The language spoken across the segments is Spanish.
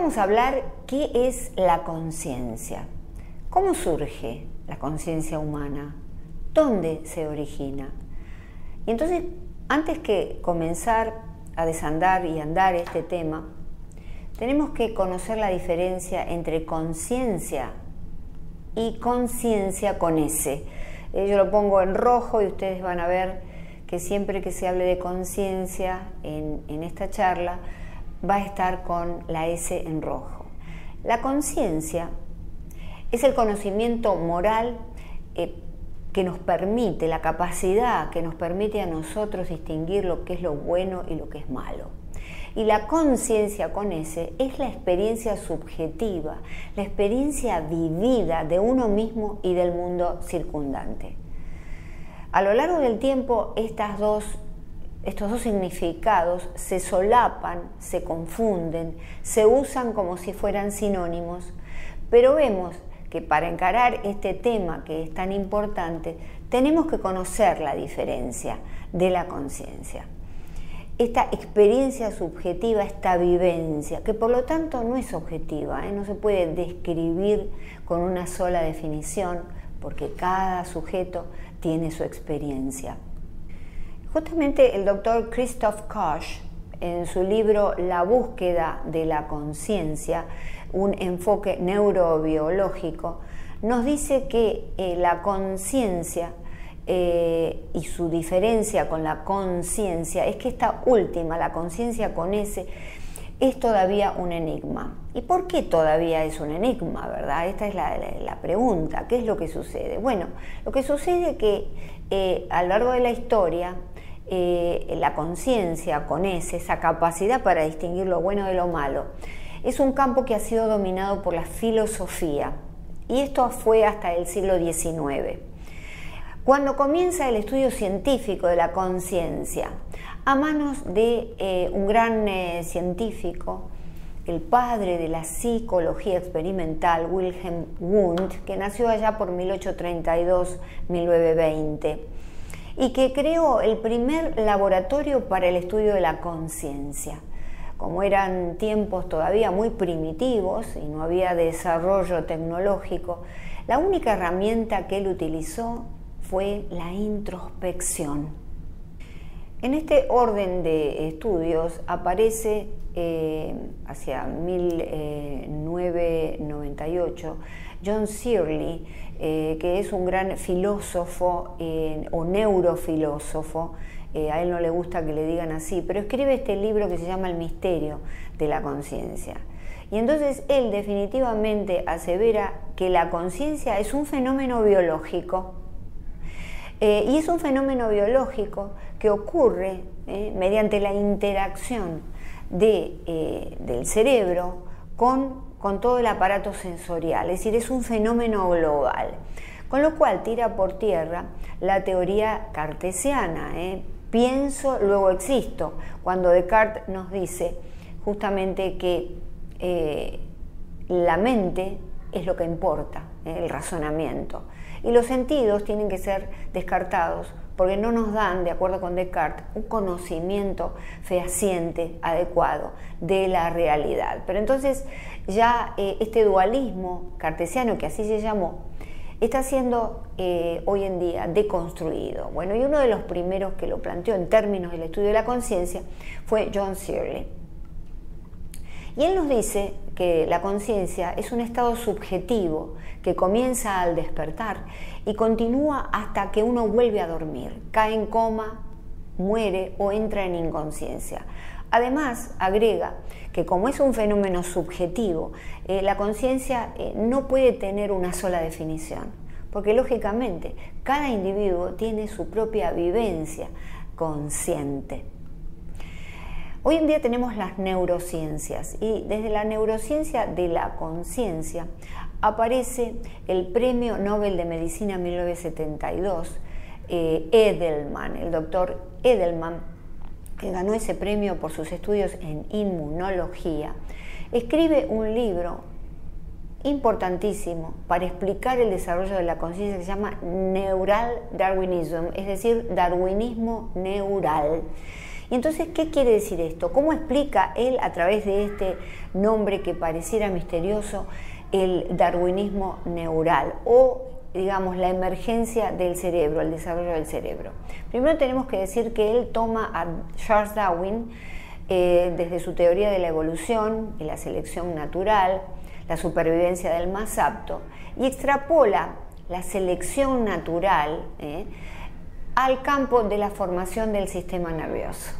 vamos a hablar qué es la conciencia, cómo surge la conciencia humana, dónde se origina. Y entonces, antes que comenzar a desandar y andar este tema, tenemos que conocer la diferencia entre conciencia y conciencia con S. Yo lo pongo en rojo y ustedes van a ver que siempre que se hable de conciencia en esta charla va a estar con la S en rojo. La conciencia es el conocimiento moral que nos permite, la capacidad que nos permite a nosotros distinguir lo que es lo bueno y lo que es malo. Y la conciencia con S es la experiencia subjetiva, la experiencia vivida de uno mismo y del mundo circundante. A lo largo del tiempo, estos dos significados se solapan, se confunden, se usan como si fueran sinónimos, pero vemos que para encarar este tema que es tan importante, tenemos que conocer la diferencia de la conciencia. Esta experiencia subjetiva, esta vivencia, que por lo tanto no es objetiva, no se puede describir con una sola definición, porque cada sujeto tiene su experiencia. Justamente el doctor Christoph Koch, en su libro La búsqueda de la conciencia, un enfoque neurobiológico, nos dice que la conciencia y su diferencia con la conciencia es que esta última, la conciencia con S, es todavía un enigma. ¿Y por qué todavía es un enigma, verdad? Esta es la pregunta. ¿Qué es lo que sucede? Bueno, lo que sucede es que a lo largo de la historia, la conciencia con S, esa capacidad para distinguir lo bueno de lo malo, es un campo que ha sido dominado por la filosofía. Y esto fue hasta el siglo XIX. Cuando comienza el estudio científico de la conciencia, a manos de un gran científico, el padre de la psicología experimental, Wilhelm Wundt, que nació allá por 1832-1920, y que creó el primer laboratorio para el estudio de la conciencia. Como eran tiempos todavía muy primitivos y no había desarrollo tecnológico, la única herramienta que él utilizó fue la introspección. En este orden de estudios aparece hacia 1998 John Searle, que es un gran filósofo o neurofilósofo. A él no le gusta que le digan así, pero escribe este libro que se llama El misterio de la conciencia. Y entonces él definitivamente asevera que la conciencia es un fenómeno biológico. Y es un fenómeno biológico que ocurre mediante la interacción del cerebro con todo el aparato sensorial, es decir, es un fenómeno global. Con lo cual tira por tierra la teoría cartesiana, pienso, luego existo, cuando Descartes nos dice justamente que la mente es lo que importa, el razonamiento. Y los sentidos tienen que ser descartados porque no nos dan, de acuerdo con Descartes, un conocimiento fehaciente, adecuado de la realidad. Pero entonces ya este dualismo cartesiano, que así se llamó, está siendo hoy en día deconstruido. Bueno, y uno de los primeros que lo planteó en términos del estudio de la conciencia fue John Searle. Y él nos dice que la conciencia es un estado subjetivo que comienza al despertar y continúa hasta que uno vuelve a dormir, cae en coma, muere o entra en inconsciencia. Además, agrega que como es un fenómeno subjetivo, la conciencia no puede tener una sola definición, porque lógicamente cada individuo tiene su propia vivencia consciente. Hoy en día tenemos las neurociencias y desde la neurociencia de la conciencia aparece el Premio Nobel de Medicina 1972, Edelman, el doctor Edelman, que ganó ese premio por sus estudios en inmunología, escribe un libro importantísimo para explicar el desarrollo de la conciencia que se llama Neural Darwinism, es decir, darwinismo neural. Y entonces, ¿qué quiere decir esto? ¿Cómo explica él, a través de este nombre que pareciera misterioso, el darwinismo neural o, digamos, la emergencia del cerebro, el desarrollo del cerebro? Primero tenemos que decir que él toma a Charles Darwin desde su teoría de la evolución y la selección natural, la supervivencia del más apto, y extrapola la selección natural al campo de la formación del sistema nervioso.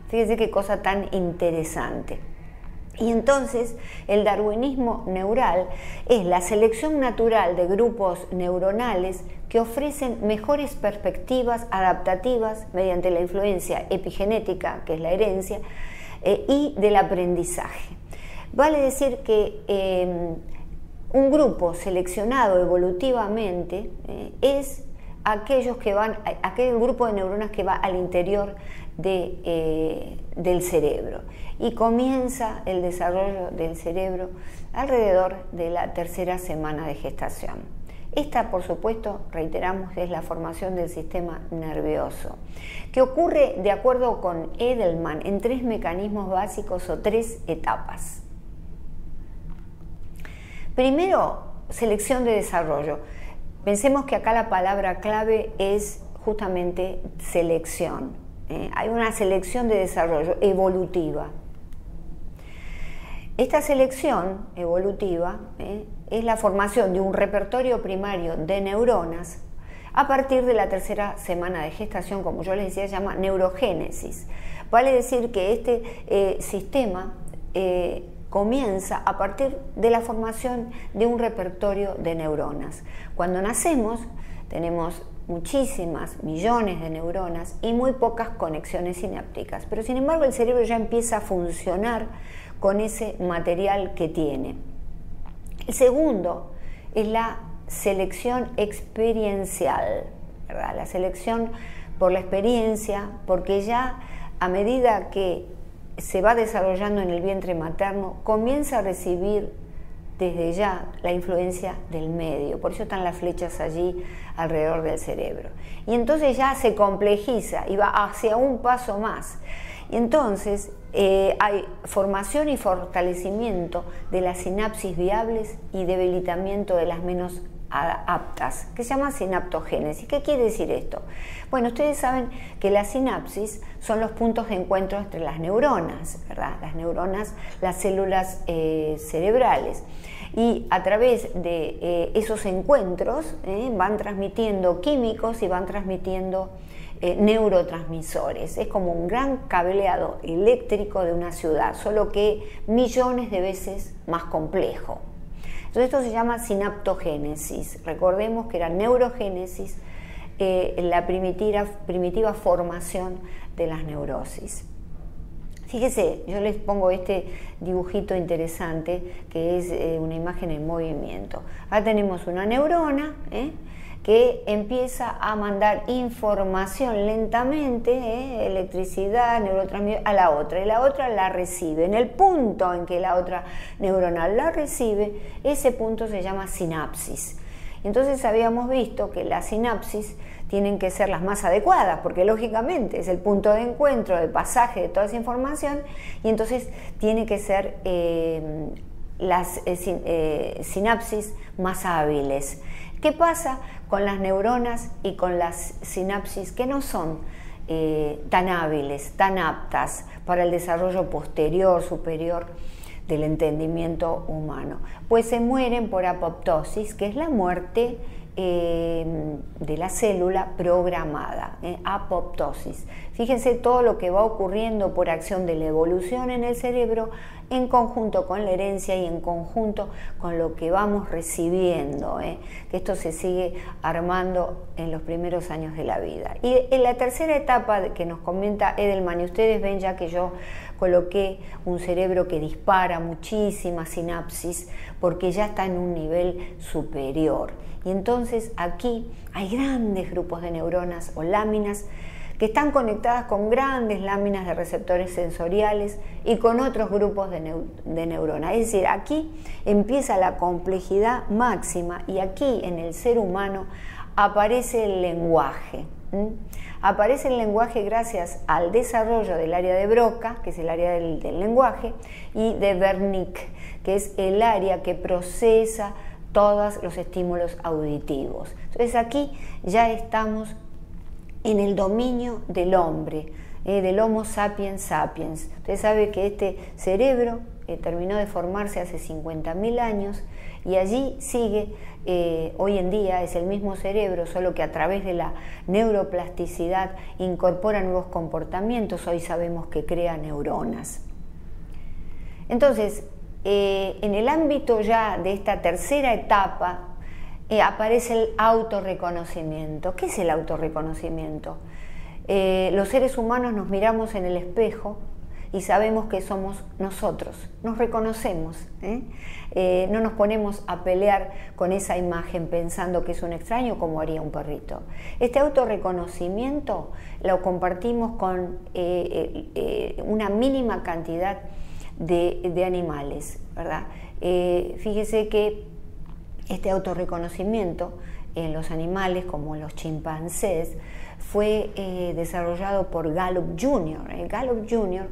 Fíjense qué cosa tan interesante. Y entonces el darwinismo neural es la selección natural de grupos neuronales que ofrecen mejores perspectivas adaptativas mediante la influencia epigenética, que es la herencia, y del aprendizaje. Vale decir que un grupo seleccionado evolutivamente es aquel grupo de neuronas que va al interior del cerebro, y comienza el desarrollo del cerebro alrededor de la tercera semana de gestación. Esta, por supuesto, reiteramos, es la formación del sistema nervioso, que ocurre, de acuerdo con Edelman, en 3 mecanismos básicos o 3 etapas. Primero, selección de desarrollo. Pensemos que acá la palabra clave es justamente selección. Hay una selección de desarrollo evolutiva. Esta selección evolutiva es la formación de un repertorio primario de neuronas a partir de la tercera semana de gestación, como yo les decía, se llama neurogénesis. Vale decir que este sistema comienza a partir de la formación de un repertorio de neuronas. Cuando nacemos tenemos muchísimas, millones de neuronas y muy pocas conexiones sinápticas, pero sin embargo el cerebro ya empieza a funcionar con ese material que tiene. El segundo es la selección experiencial, ¿verdad? La selección por la experiencia, porque ya a medida que se va desarrollando en el vientre materno, comienza a recibir desde ya la influencia del medio, por eso están las flechas allí alrededor del cerebro. Y entonces ya se complejiza y va hacia un paso más. Y entonces hay formación y fortalecimiento de las sinapsis viables y debilitamiento de las menos aptas, que se llama sinaptogénesis. ¿Qué quiere decir esto? Bueno, ustedes saben que las sinapsis son los puntos de encuentro entre las neuronas, ¿verdad? Las neuronas, las células cerebrales. Y a través de esos encuentros van transmitiendo químicos y van transmitiendo neurotransmisores. Es como un gran cableado eléctrico de una ciudad, solo que millones de veces más complejo. Entonces esto se llama sinaptogénesis. Recordemos que era neurogénesis, la primitiva formación de las neurosis. Fíjese, yo les pongo este dibujito interesante que es una imagen en movimiento. Acá tenemos una neurona que empieza a mandar información lentamente, electricidad, neurotransmisor, a la otra, y la otra la recibe. En el punto en que la otra neurona la recibe, ese punto se llama sinapsis. Entonces habíamos visto que las sinapsis tienen que ser las más adecuadas, porque lógicamente es el punto de encuentro, de pasaje de toda esa información, y entonces tiene que ser las sinapsis más hábiles. ¿Qué pasa con las neuronas y con las sinapsis que no son tan hábiles, tan aptas para el desarrollo posterior, superior del entendimiento humano? Pues se mueren por apoptosis, que es la muerte de la célula programada, apoptosis. Fíjense todo lo que va ocurriendo por acción de la evolución en el cerebro, en conjunto con la herencia y en conjunto con lo que vamos recibiendo, que esto se sigue armando en los primeros años de la vida. Y en la tercera etapa que nos comenta Edelman, y ustedes ven ya que yo coloqué un cerebro que dispara muchísimas sinapsis porque ya está en un nivel superior. Y entonces aquí hay grandes grupos de neuronas o láminas que están conectadas con grandes láminas de receptores sensoriales y con otros grupos de neuronas. Es decir, aquí empieza la complejidad máxima y aquí en el ser humano aparece el lenguaje. Aparece el lenguaje gracias al desarrollo del área de Broca, que es el área del lenguaje, y de Wernicke, que es el área que procesa todos los estímulos auditivos. Entonces aquí ya estamos en el dominio del hombre, del Homo sapiens sapiens. Usted sabe que este cerebro terminó de formarse hace 50.000 años y allí sigue, hoy en día es el mismo cerebro, solo que a través de la neuroplasticidad incorpora nuevos comportamientos. Hoy sabemos que crea neuronas. Entonces, en el ámbito ya de esta tercera etapa aparece el autorreconocimiento. ¿Qué es el autorreconocimiento? Los seres humanos nos miramos en el espejo y sabemos que somos nosotros, nos reconocemos, no nos ponemos a pelear con esa imagen pensando que es un extraño como haría un perrito. Este autorreconocimiento lo compartimos con una mínima cantidad de animales, ¿verdad? Fíjese que este autorreconocimiento en los animales, como en los chimpancés, fue desarrollado por Gallup Jr. Gallup Jr.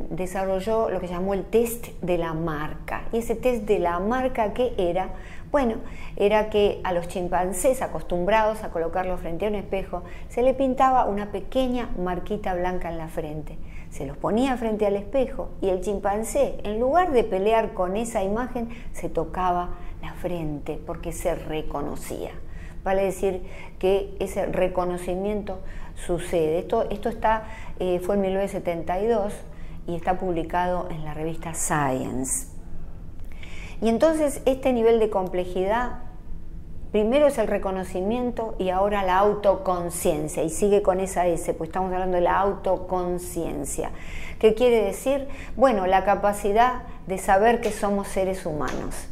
Desarrolló lo que llamó el test de la marca. Y ese test de la marca, ¿qué era? Bueno, era que a los chimpancés acostumbrados a colocarlo frente a un espejo, se le pintaba una pequeña marquita blanca en la frente. Se los ponía frente al espejo y el chimpancé, en lugar de pelear con esa imagen, se tocaba la frente porque se reconocía. Vale decir que ese reconocimiento sucede. Esto fue en 1972 y está publicado en la revista Science. Y entonces este nivel de complejidad, primero es el reconocimiento y ahora la autoconciencia, y sigue con esa S, pues estamos hablando de la autoconciencia. ¿Qué quiere decir? Bueno, la capacidad de saber que somos seres humanos.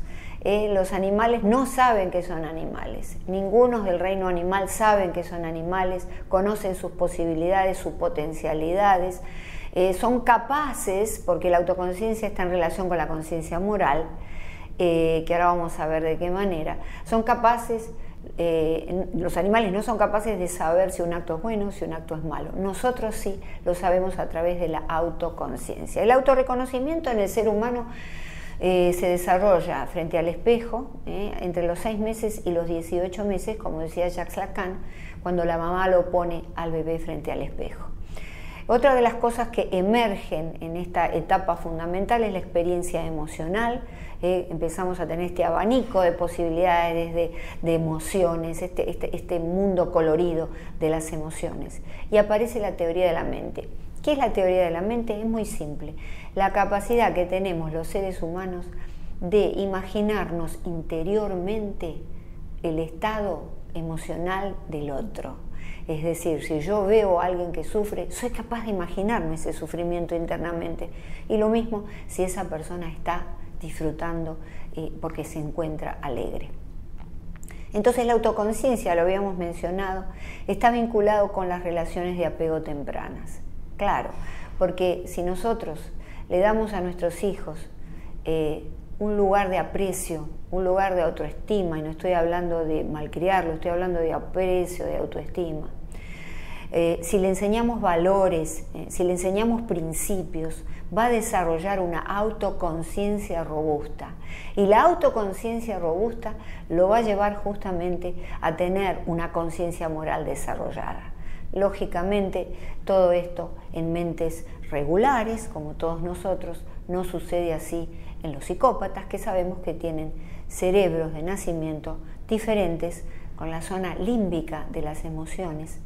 Los animales no saben que son animales, ninguno del reino animal saben que son animales, conocen sus posibilidades, sus potencialidades, son capaces, porque la autoconciencia está en relación con la conciencia moral, que ahora vamos a ver de qué manera, son capaces, los animales no son capaces de saber si un acto es bueno o si un acto es malo. Nosotros sí lo sabemos a través de la autoconciencia. El autorreconocimiento en el ser humano se desarrolla frente al espejo entre los 6 meses y los 18 meses, como decía Jacques Lacan, cuando la mamá lo pone al bebé frente al espejo. Otra de las cosas que emergen en esta etapa fundamental es la experiencia emocional. Empezamos a tener este abanico de posibilidades, de emociones, este mundo colorido de las emociones. Y aparece la teoría de la mente. ¿Qué es la teoría de la mente? Es muy simple. La capacidad que tenemos los seres humanos de imaginarnos interiormente el estado emocional del otro. Es decir, si yo veo a alguien que sufre, soy capaz de imaginarme ese sufrimiento internamente. Y lo mismo si esa persona está disfrutando porque se encuentra alegre. Entonces la autoconciencia, lo habíamos mencionado, está vinculado con las relaciones de apego tempranas. Claro, porque si nosotros le damos a nuestros hijos un lugar de aprecio, un lugar de autoestima, y no estoy hablando de malcriarlo, estoy hablando de aprecio, de autoestima. Si le enseñamos valores, si le enseñamos principios, va a desarrollar una autoconciencia robusta. Y la autoconciencia robusta lo va a llevar justamente a tener una conciencia moral desarrollada. Lógicamente, todo esto en mentes regulares, como todos nosotros, no sucede así en los psicópatas, que sabemos que tienen cerebros de nacimiento diferentes, con la zona límbica de las emociones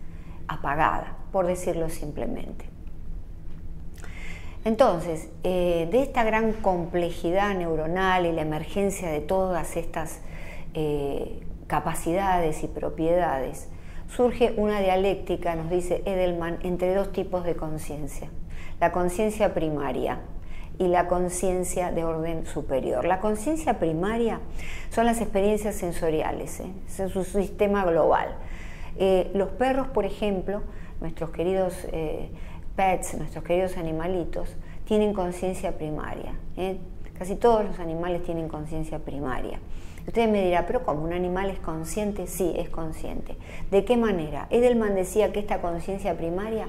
apagada, por decirlo simplemente. Entonces, de esta gran complejidad neuronal y la emergencia de todas estas capacidades y propiedades, surge una dialéctica, nos dice Edelman, entre dos tipos de conciencia. La conciencia primaria y la conciencia de orden superior. La conciencia primaria son las experiencias sensoriales, es un sistema global. Los perros, por ejemplo, nuestros queridos pets, nuestros queridos animalitos, tienen conciencia primaria. Casi todos los animales tienen conciencia primaria. Usted me dirá, ¿pero cómo? ¿Un animal es consciente? Sí, es consciente. ¿De qué manera? Edelman decía que esta conciencia primaria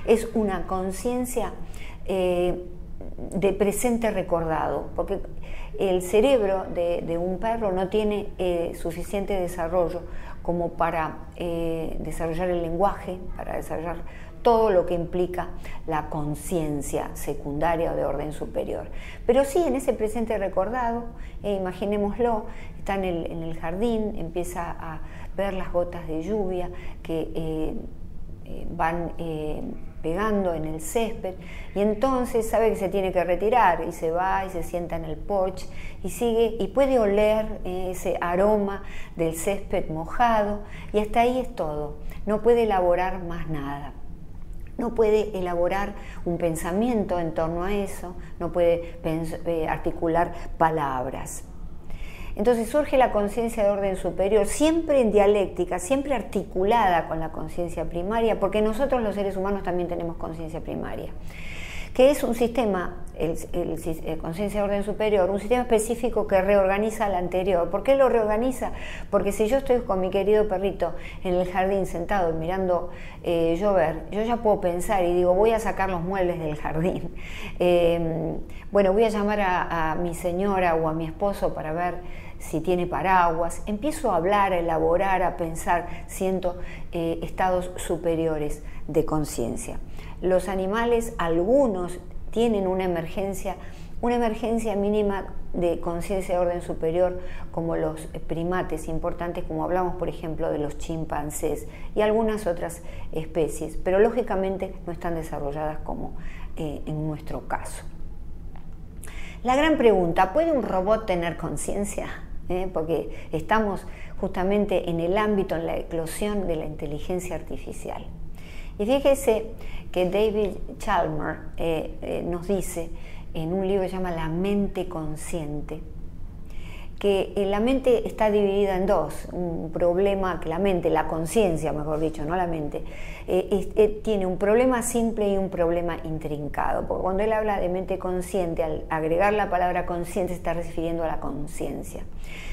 es una conciencia de presente recordado, porque el cerebro de un perro no tiene suficiente desarrollo como para desarrollar el lenguaje, para desarrollar todo lo que implica la conciencia secundaria o de orden superior. Pero sí, en ese presente recordado, imaginémoslo, está en el jardín, empieza a ver las gotas de lluvia que van pegando en el césped, y entonces sabe que se tiene que retirar y se va y se sienta en el porche y sigue y puede oler ese aroma del césped mojado, y hasta ahí es todo. No puede elaborar más nada. No puede elaborar un pensamiento en torno a eso, no puede articular palabras. Entonces surge la conciencia de orden superior, siempre en dialéctica, siempre articulada con la conciencia primaria, porque nosotros los seres humanos también tenemos conciencia primaria, que es un sistema, conciencia de orden superior, un sistema específico que reorganiza al anterior. ¿Por qué lo reorganiza? Porque si yo estoy con mi querido perrito en el jardín sentado mirando llover, yo ya puedo pensar y digo, voy a sacar los muebles del jardín. Bueno, voy a llamar a mi señora o a mi esposo para ver si tiene paraguas. Empiezo a hablar, a elaborar, a pensar, siento estados superiores de conciencia. Los animales, algunos, tienen una emergencia mínima de conciencia de orden superior, como los primates importantes, como hablamos por ejemplo de los chimpancés y algunas otras especies, pero lógicamente no están desarrolladas como en nuestro caso. La gran pregunta, ¿puede un robot tener conciencia? Porque estamos justamente en el ámbito, en la eclosión de la inteligencia artificial. Y fíjese que David Chalmers nos dice en un libro que se llama La mente consciente, que la mente está dividida en dos. Un problema que la conciencia, mejor dicho, no la mente, tiene un problema simple y un problema intrincado. Porque cuando él habla de mente consciente, al agregar la palabra consciente, se está refiriendo a la conciencia.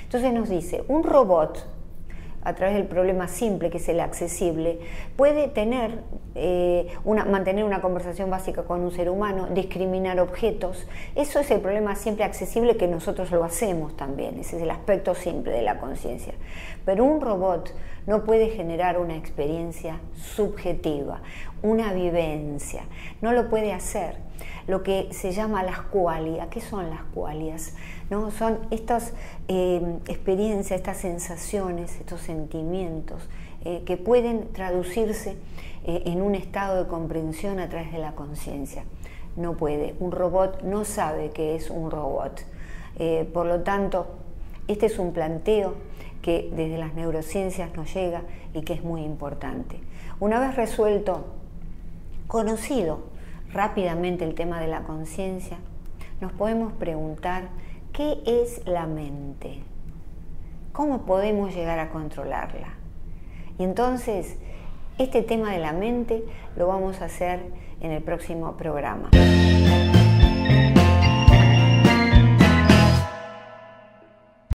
Entonces nos dice, un robot, a través del problema simple, que es el accesible, puede mantener una conversación básica con un ser humano, discriminar objetos. Eso es el problema simple accesible, que nosotros lo hacemos también. Ese es el aspecto simple de la conciencia. Pero un robot no puede generar una experiencia subjetiva, una vivencia. No lo puede hacer. Lo que se llama las qualia. ¿Qué son las qualias? ¿No? Son estas experiencias, estas sensaciones, estos sentimientos que pueden traducirse en un estado de comprensión a través de la conciencia. No puede. Un robot no sabe qué es un robot. Por lo tanto, este es un planteo que desde las neurociencias nos llega y que es muy importante. Una vez resuelto, conocido rápidamente el tema de la conciencia, nos podemos preguntar, ¿qué es la mente? ¿Cómo podemos llegar a controlarla? Y entonces, este tema de la mente lo vamos a hacer en el próximo programa.